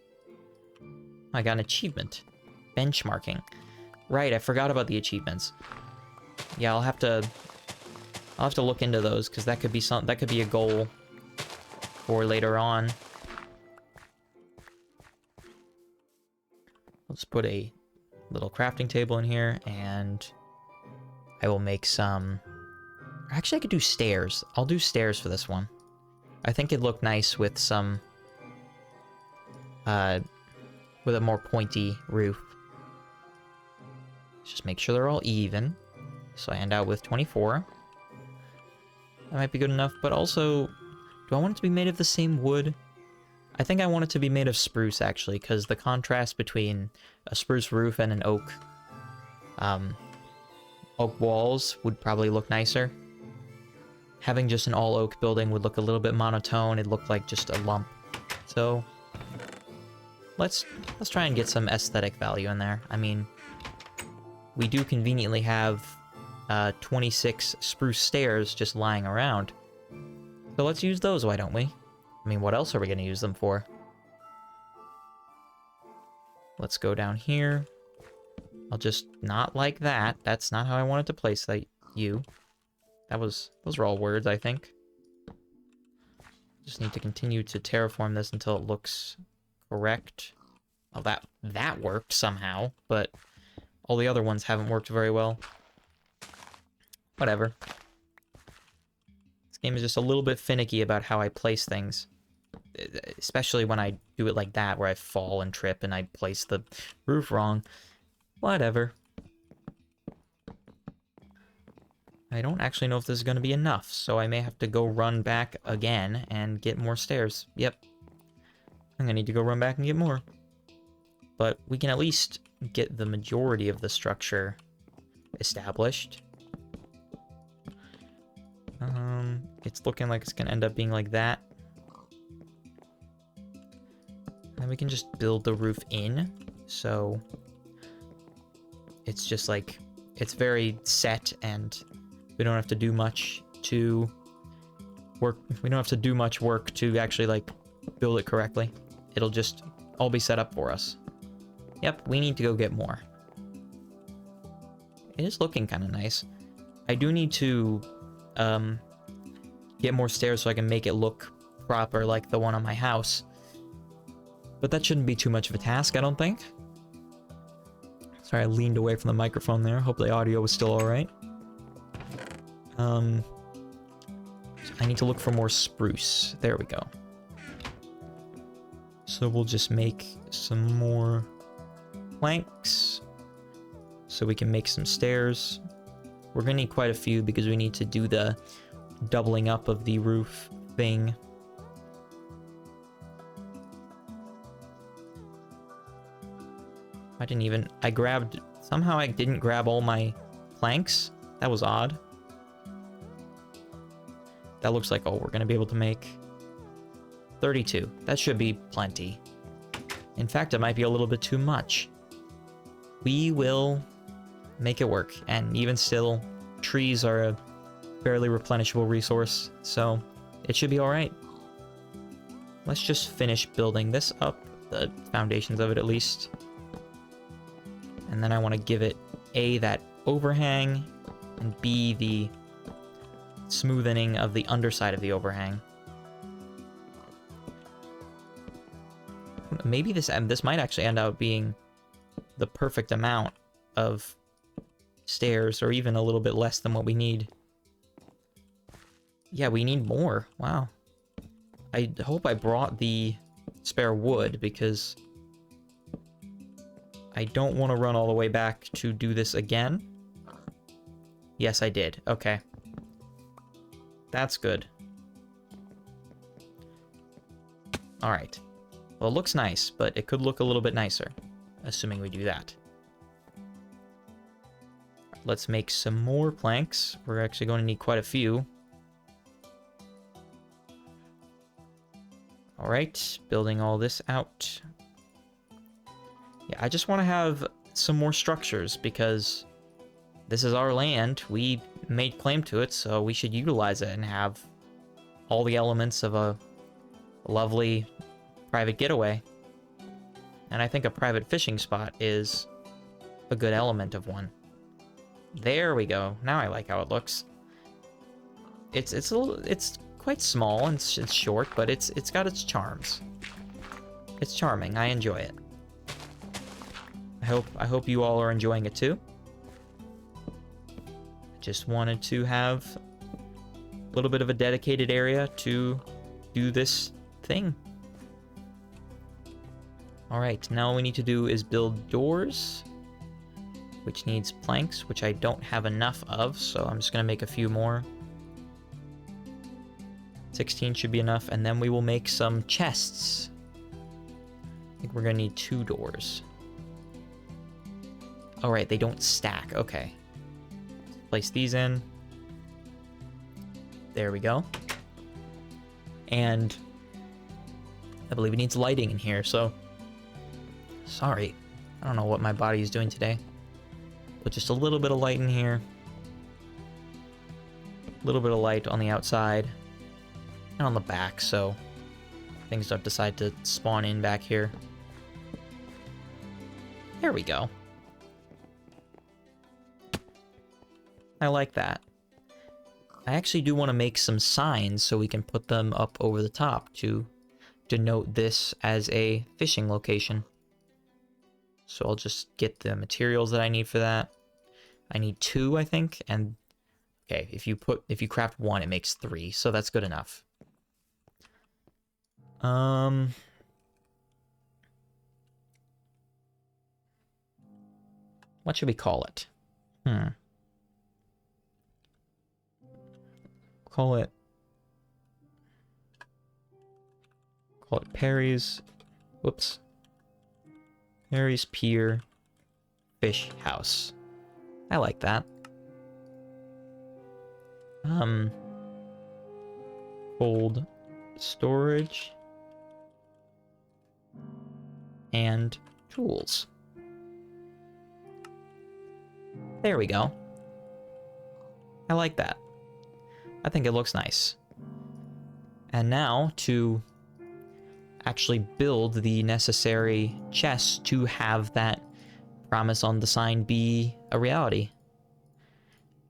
I got an achievement. Benchmarking. Right, I forgot about the achievements. Yeah, I'll have to look into those, because that could be a goal for later on. I'll just put a little crafting table in here, and I will make some... Actually, I could do stairs. I'll do stairs for this one. I think it'd look nice with some... with a more pointy roof. Just make sure they're all even. So I end out with 24. That might be good enough, but also... Do I want it to be made of the same wood? I think I want it to be made of spruce, actually, because the contrast between a spruce roof and an oak... oak walls would probably look nicer. Having just an all-oak building would look a little bit monotone. It'd look like just a lump. So... Let's try and get some aesthetic value in there. I mean... We do conveniently have 26 spruce stairs just lying around. So let's use those, why don't we? I mean, what else are we going to use them for? Let's go down here. I'll just not like that. That's not how I wanted to place you. Those were all words, I think. Just need to continue to terraform this until it looks correct. Well, that worked somehow, but... All the other ones haven't worked very well. Whatever. This game is just a little bit finicky about how I place things. Especially when I do it like that, where I fall and trip and I place the roof wrong. Whatever. I don't actually know if this is going to be enough, so I may have to go run back again and get more stairs. Yep. I'm going to need to go run back and get more. But we can at least... get the majority of the structure established. It's looking like it's gonna end up being like that. And we can just build the roof in, so it's just like, it's very set and we don't have to do much to work. We don't have to do much work to actually like build it correctly. It'll just all be set up for us. Yep, we need to go get more. It is looking kind of nice. I do need to get more stairs so I can make it look proper like the one on my house. But that shouldn't be too much of a task, I don't think. Sorry, I leaned away from the microphone there. Hope the audio was still alright. I need to look for more spruce. There we go. So we'll just make some more... planks, so we can make some stairs. We're gonna need quite a few because we need to do the doubling up of the roof thing. Somehow I didn't grab all my planks. That was odd. That looks like all we're gonna be able to make. 32. That should be plenty. In fact, it might be a little bit too much. We will make it work, and even still, trees are a fairly replenishable resource, so it should be alright. Let's just finish building this up, the foundations of it at least. And then I want to give it A, that overhang, and B, the smoothing of the underside of the overhang. Maybe this might actually end up being the perfect amount of stairs, or even a little bit less than what we need. Yeah, we need more. Wow. I hope I brought the spare wood, because I don't want to run all the way back to do this again. Yes, I did. Okay. That's good. Alright. Well, it looks nice, but it could look a little bit nicer, assuming we do that. Let's make some more planks. We're actually going to need quite a few. Alright, building all this out. Yeah, I just want to have some more structures, because this is our land. We made claim to it, so we should utilize it and have all the elements of a lovely private getaway. And I think a private fishing spot is a good element of one. There we go. Now I like how it looks. It's quite small and it's short, but it's got its charms. It's charming. I enjoy it. I hope you all are enjoying it too. Just wanted to have a little bit of a dedicated area to do this thing. Alright, now all we need to do is build doors, which needs planks, which I don't have enough of, so I'm just going to make a few more. 16 should be enough, and then we will make some chests. I think we're going to need 2 doors. Alright, they don't stack. Okay. Place these in. There we go. And I believe it needs lighting in here, so... Sorry. I don't know what my body is doing today. But just a little bit of light in here. A little bit of light on the outside. And on the back, so things don't decide to spawn in back here. There we go. I like that. I actually do want to make some signs so we can put them up over the top to denote this as a fishing location. So I'll just get the materials that I need for that. I need 2, I think, and okay, if you craft 1, it makes 3, so that's good enough. What should we call it? Call it Perry's, whoops, Perry's Pier Fish House. I like that. Cold storage and tools. There we go. I like that. I think it looks nice. And now to actually build the necessary chests to have that promise on the sign be a reality.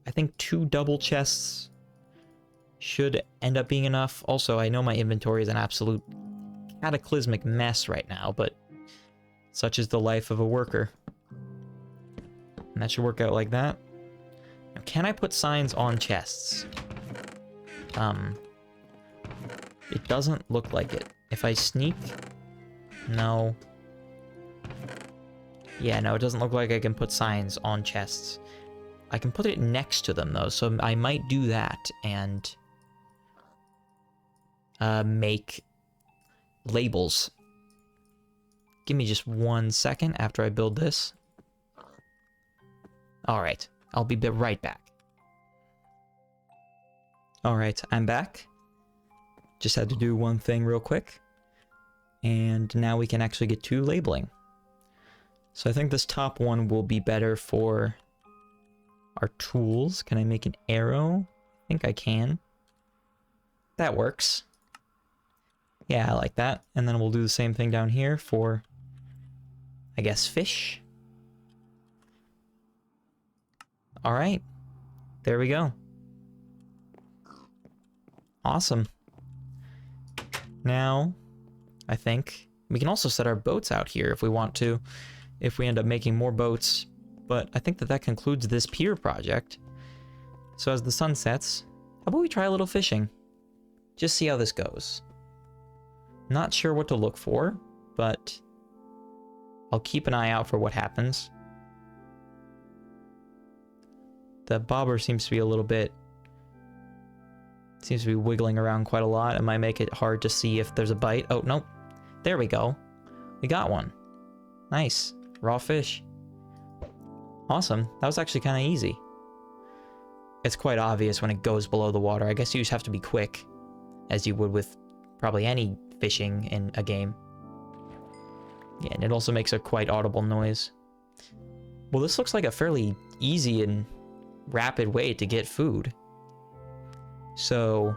I think 2 double chests should end up being enough. Also, I know my inventory is an absolute cataclysmic mess right now, but such is the life of a worker. And that should work out like that. Now, can I put signs on chests? It doesn't look like it. If I sneak... No. Yeah, no, it doesn't look like I can put signs on chests. I can put it next to them, though, so I might do that and make labels. Give me just 1 second after I build this. Alright, I'll be right back. Alright, I'm back. Just had to do one thing real quick. And now we can actually get to labeling. So I think this top one will be better for our tools. Can I make an arrow? I think I can. That works. Yeah, I like that. And then we'll do the same thing down here for, I guess, fish. Alright. There we go. Awesome. Now, I think we can also set our boats out here if we want to, if we end up making more boats. But I think that concludes this pier project. So as the sun sets, how about we try a little fishing? Just see how this goes. Not sure what to look for, but I'll keep an eye out for what happens. The bobber seems to be a little bit... Seems to be wiggling around quite a lot. It might make it hard to see if there's a bite. Oh, nope. There we go. We got one. Nice. Raw fish. Awesome. That was actually kind of easy. It's quite obvious when it goes below the water. I guess you just have to be quick, as you would with probably any fishing in a game. Yeah, and it also makes a quite audible noise. Well, this looks like a fairly easy and rapid way to get food. So,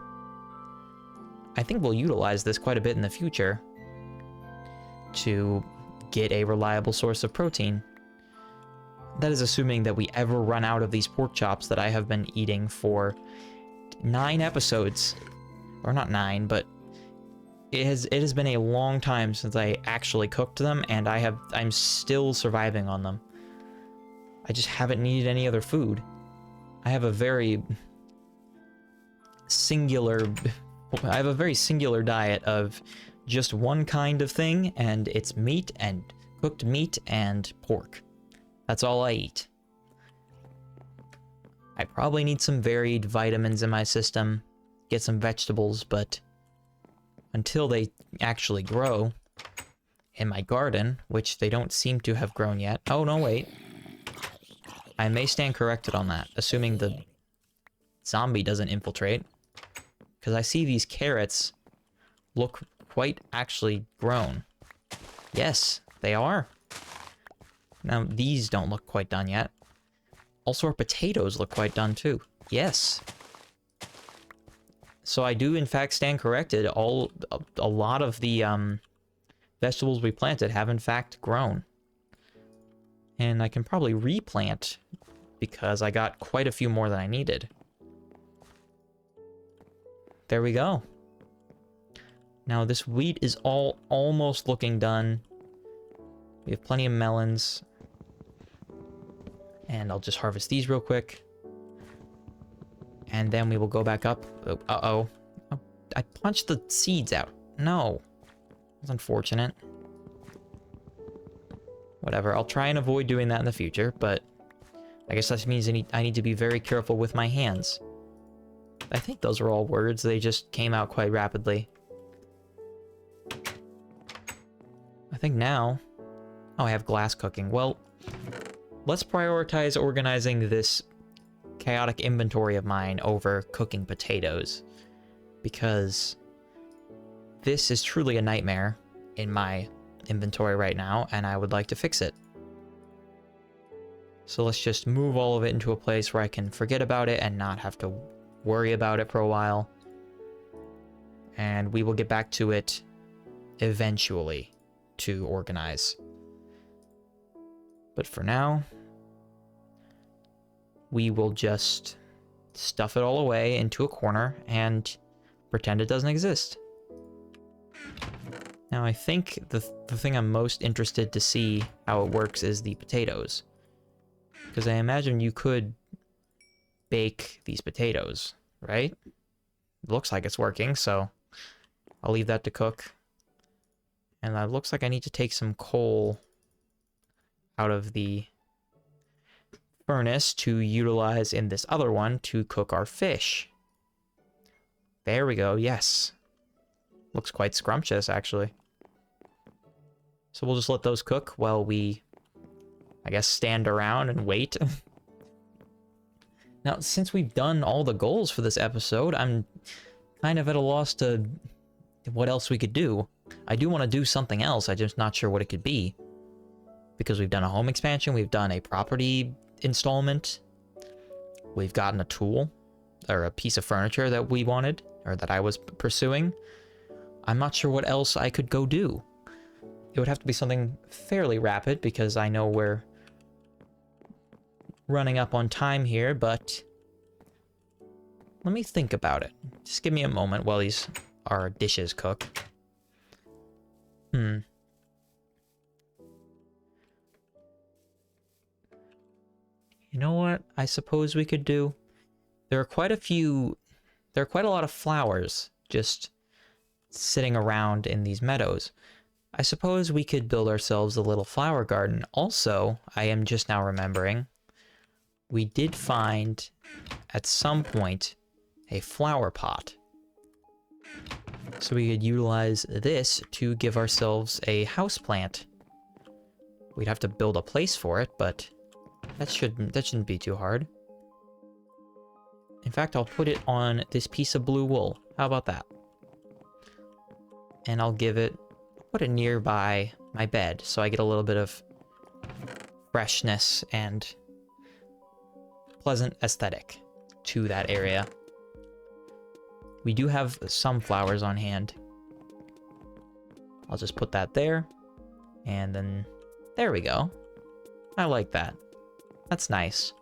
I think we'll utilize this quite a bit in the future to get a reliable source of protein. That is assuming that we ever run out of these pork chops that I have been eating for 9 episodes. Or not 9, but it has been a long time since I actually cooked them, and I'm still surviving on them. I just haven't needed any other food. I have a very singular diet of just one kind of thing, and it's meat and cooked meat and pork. That's all I eat. I probably need some varied vitamins in my system, get some vegetables, but until they actually grow in my garden, which they don't seem to have grown yet. Oh, no, wait. I may stand corrected on that, assuming the zombie doesn't infiltrate. Because I see these carrots look quite actually grown. Yes, they are. Now, these don't look quite done yet. Also, our potatoes look quite done, too. Yes. So I do, in fact, stand corrected. A lot of the vegetables we planted have, in fact, grown. And I can probably replant because I got quite a few more than I needed. There we go. Now this wheat is all almost looking done. We have plenty of melons. And I'll just harvest these real quick. And then we will go back up. Oh, uh-oh. Oh, I punched the seeds out. No. That's unfortunate. Whatever, I'll try and avoid doing that in the future, but I guess that means I need to be very careful with my hands. I think those are all words, they just came out quite rapidly. I think now... Oh, I have glass cooking. Well, let's prioritize organizing this chaotic inventory of mine over cooking potatoes, because this is truly a nightmare in my inventory right now, and I would like to fix it. So let's just move all of it into a place where I can forget about it and not have to worry about it for a while. And we will get back to it eventually to organize. But for now, we will just stuff it all away into a corner and pretend it doesn't exist. Now, I think the thing I'm most interested to see how it works is the potatoes. Because I imagine you could bake these potatoes, right? It looks like it's working, so I'll leave that to cook. And it looks like I need to take some coal out of the furnace to utilize in this other one to cook our fish. There we go, yes. Looks quite scrumptious, actually. So we'll just let those cook while we, I guess, stand around and wait. Now, since we've done all the goals for this episode, I'm kind of at a loss to what else we could do. I do want to do something else, I'm just not sure what it could be. Because we've done a home expansion, we've done a property installment, we've gotten a tool, or a piece of furniture that we wanted, or that I was pursuing. I'm not sure what else I could go do. It would have to be something fairly rapid, because I know we're running up on time here, but let me think about it. Just give me a moment while our dishes cook. You know what I suppose we could do? There are quite a lot of flowers just sitting around in these meadows. I suppose we could build ourselves a little flower garden. Also, I am just now remembering, we did find, at some point, a flower pot. So we could utilize this to give ourselves a houseplant. We'd have to build a place for it, but that shouldn't be too hard. In fact, I'll put it on this piece of blue wool. How about that? And I'll put it nearby my bed, so I get a little bit of freshness and pleasant aesthetic to that area. We do have some flowers on hand. I'll just put that there. And then, there we go. I like that. That's nice.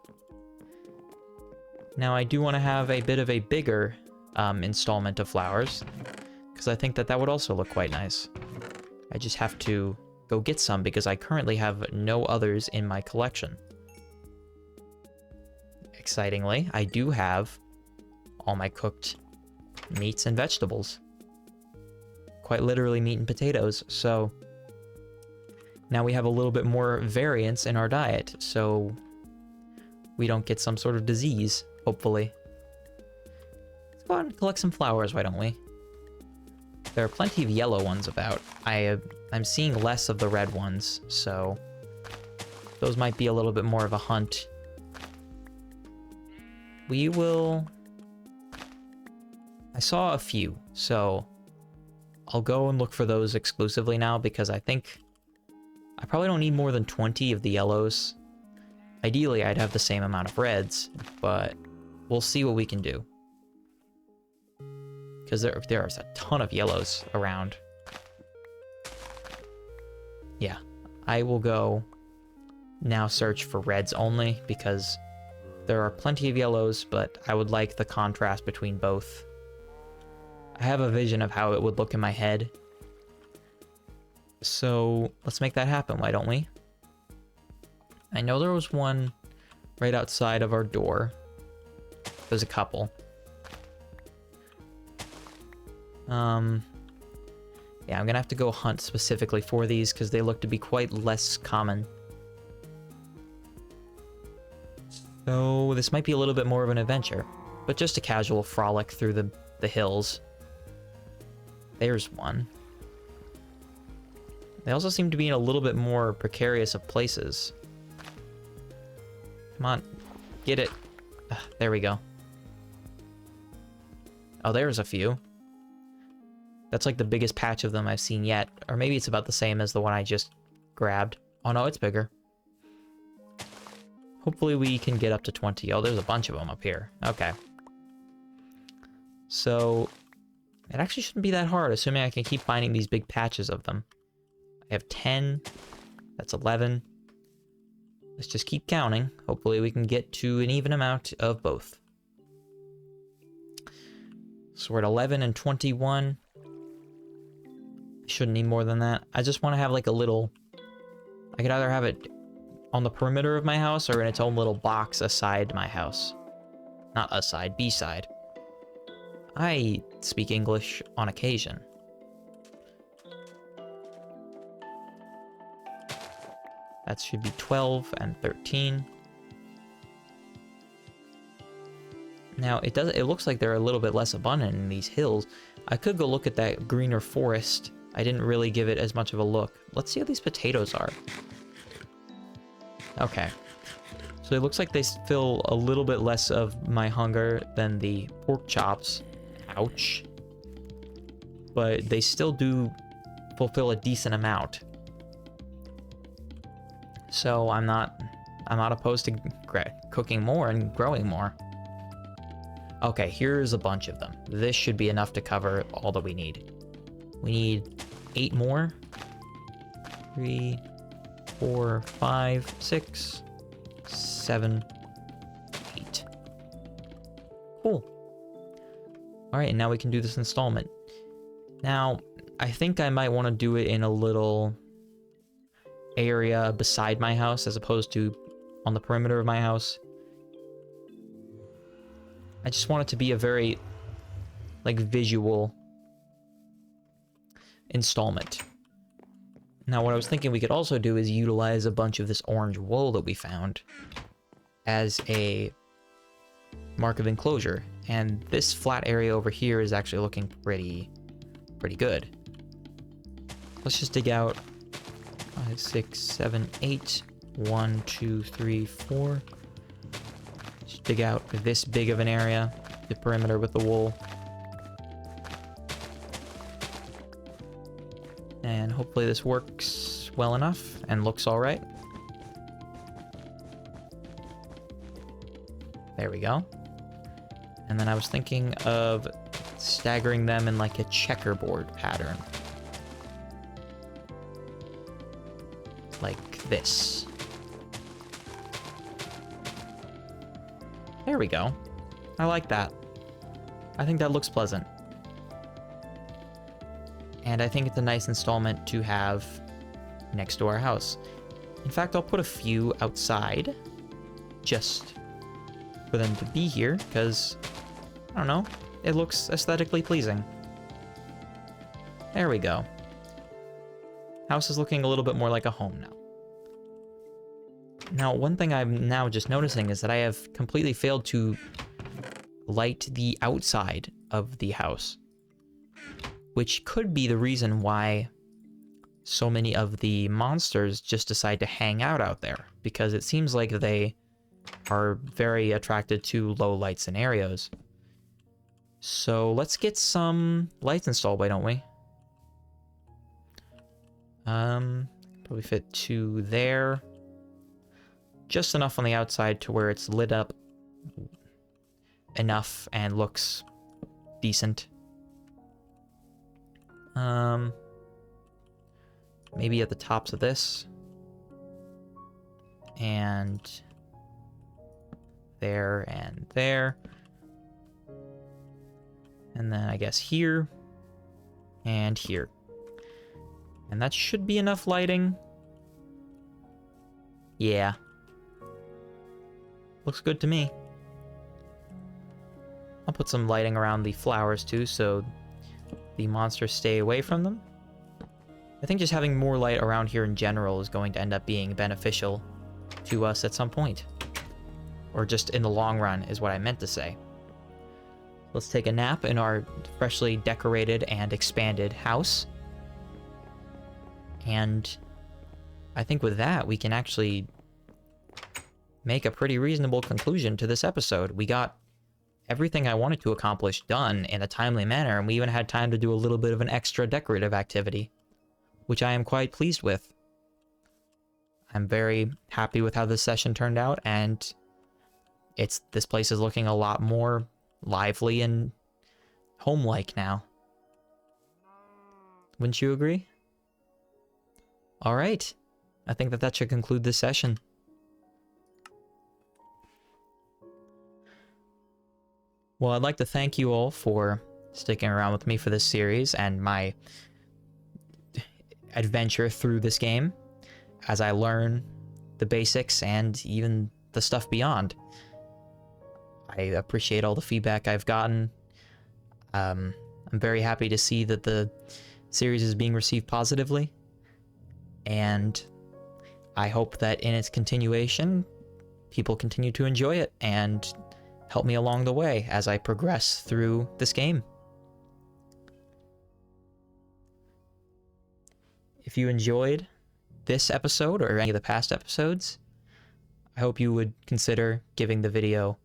Now I do want to have a bit of a bigger installment of flowers, because I think that that would also look quite nice. I just have to go get some because I currently have no others in my collection. Excitingly, I do have all my cooked meats and vegetables. Quite literally meat and potatoes, so now we have a little bit more variance in our diet, so we don't get some sort of disease, hopefully. Let's go out and collect some flowers, why don't we? There are plenty of yellow ones about. I'm seeing less of the red ones, so those might be a little bit more of a hunt. We will... I saw a few, so I'll go and look for those exclusively now because I think I probably don't need more than 20 of the yellows. Ideally, I'd have the same amount of reds, but we'll see what we can do. Because there's a ton of yellows around. Yeah, I will go now search for reds only, because there are plenty of yellows, but I would like the contrast between both. I have a vision of how it would look in my head. So let's make that happen, why don't we? I know there was one right outside of our door. There's a couple. Yeah, I'm gonna have to go hunt specifically for these because they look to be quite less common. So this might be a little bit more of an adventure, but just a casual frolic through the hills. There's one. They also seem to be in a little bit more precarious of places. Come on, get it. Ugh, there we go. Oh, there's a few. That's like the biggest patch of them I've seen yet. Or maybe it's about the same as the one I just grabbed. Oh no, it's bigger. Hopefully we can get up to 20. Oh, there's a bunch of them up here. Okay. So, it actually shouldn't be that hard, assuming I can keep finding these big patches of them. I have 10. That's 11. Let's just keep counting. Hopefully we can get to an even amount of both. So we're at 11 and 21. Shouldn't need more than that. I just want to have like a little... I could either have it on the perimeter of my house or in its own little box aside my house. Not aside, beside. I speak English on occasion. That should be 12 and 13. Now, it looks like they're a little bit less abundant in these hills. I could go look at that greener forest. I didn't really give it as much of a look. Let's see how these potatoes are. Okay. So it looks like they fill a little bit less of my hunger than the pork chops. Ouch. But they still do fulfill a decent amount. So I'm not opposed to cooking more and growing more. Okay, here's a bunch of them. This should be enough to cover all that we need. We need 8 more. 3, 4, 5, 6, 7, 8. Cool. Alright, and now we can do this installment. Now, I think I might want to do it in a little area beside my house as opposed to on the perimeter of my house. I just want it to be a very, like, visual installment. Now, what I was thinking we could also do is utilize a bunch of this orange wool that we found as a mark of enclosure. And this flat area over here is actually looking pretty good. Let's just dig out 5, 6, 7, 8. 1, 2, 3, 4. Just dig out this big of an area, the perimeter with the wool. And hopefully this works well enough and looks all right. There we go. And then I was thinking of staggering them in like a checkerboard pattern. Like this. There we go. I like that. I think that looks pleasant. And I think it's a nice installment to have next to our house. In fact, I'll put a few outside just for them to be here, because, I don't know, it looks aesthetically pleasing. There we go. House is looking a little bit more like a home now. Now, one thing I'm now just noticing is that I have completely failed to light the outside of the house, which could be the reason why so many of the monsters just decide to hang out there, because it seems like they are very attracted to low light scenarios. So let's get some lights installed, why don't we? Probably fit 2 there. Just enough on the outside to where it's lit up enough and looks decent. Maybe at the tops of this. And there and there. And then I guess here and here. And that should be enough lighting. Yeah. Looks good to me. I'll put some lighting around the flowers too, so the monsters stay away from them. I think just having more light around here in general is going to end up being beneficial to us at some point. Or just in the long run is what I meant to say. Let's take a nap in our freshly decorated and expanded house. And I think with that, we can actually make a pretty reasonable conclusion to this episode. We got everything I wanted to accomplish done in a timely manner, and we even had time to do a little bit of an extra decorative activity, which I am quite pleased with. I'm very happy with how this session turned out, and this place is looking a lot more lively and home-like now. Wouldn't you agree? All right. I think that should conclude this session. Well, I'd like to thank you all for sticking around with me for this series and my adventure through this game as I learn the basics and even the stuff beyond. I appreciate all the feedback I've gotten. I'm very happy to see that the series is being received positively, and I hope that in its continuation, people continue to enjoy it and help me along the way as I progress through this game. If you enjoyed this episode or any of the past episodes, I hope you would consider giving the video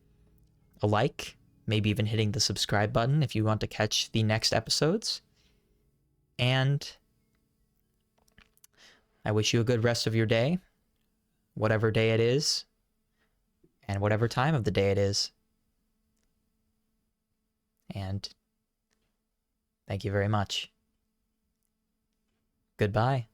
a like, maybe even hitting the subscribe button if you want to catch the next episodes. And I wish you a good rest of your day, whatever day it is, and whatever time of the day it is. And thank you very much. Goodbye.